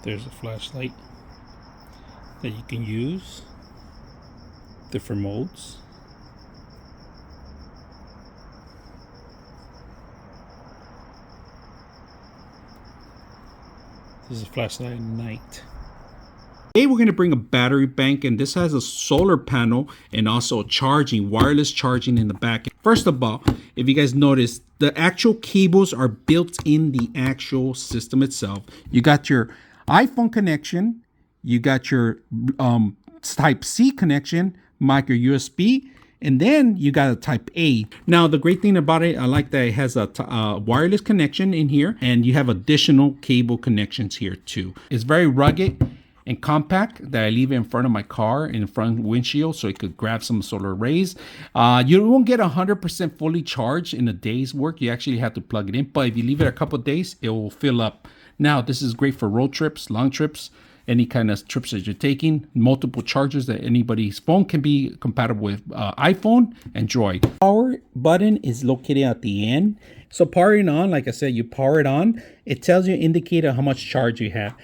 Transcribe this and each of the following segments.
There's a flashlight that you can use, different modes. This is a flashlight at night. Today we're going to bring a battery bank, and this has a solar panel and also charging, wireless charging in the back. First of all, if you guys notice, the actual cables are built in the actual system itself. You got your iPhone connection, you got your Type-C connection, micro USB, and then you got a Type-A. Now, the great thing about it, I like that it has a wireless connection in here, and you have additional cable connections here too. It's very rugged and compact that I leave it in front of my car, in front windshield, so it could grab some solar rays. You won't get 100% fully charged in a day's work. You actually have to plug it in, but if you leave it a couple of days, it will fill up. Now, this is great for road trips, long trips, any kind of trips that you're taking. Multiple chargers that anybody's phone can be compatible with iPhone, Android. Power button is located at the end. So powering on, like I said, you power it on. It tells you indicator how much charge you have.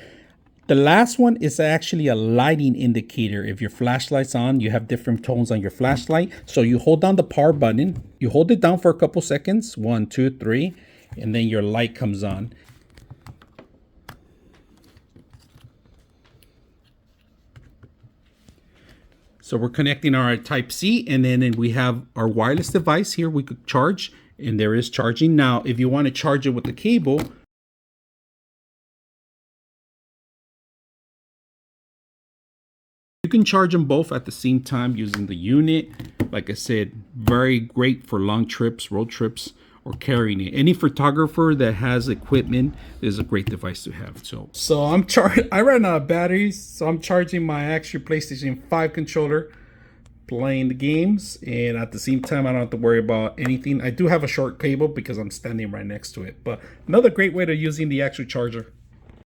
The last one is actually a lighting indicator. If your flashlight's on, you have different tones on your flashlight. So you hold down the power button, you hold it down for a couple seconds, 1, 2, 3, and then your light comes on. So we're connecting our Type-C, and then we have our wireless device here we could charge, and there is charging. Now, if you want to charge it with the cable, you can charge them both at the same time using the unit. Like I said, very great for long trips, road trips, or carrying it. Any photographer that has equipment is a great device to have. So I ran out of batteries, so I'm charging my actual PlayStation 5 controller, playing the games, and at the same time I don't have to worry about anything. I do have a short cable because I'm standing right next to it, but another great way to using the actual charger.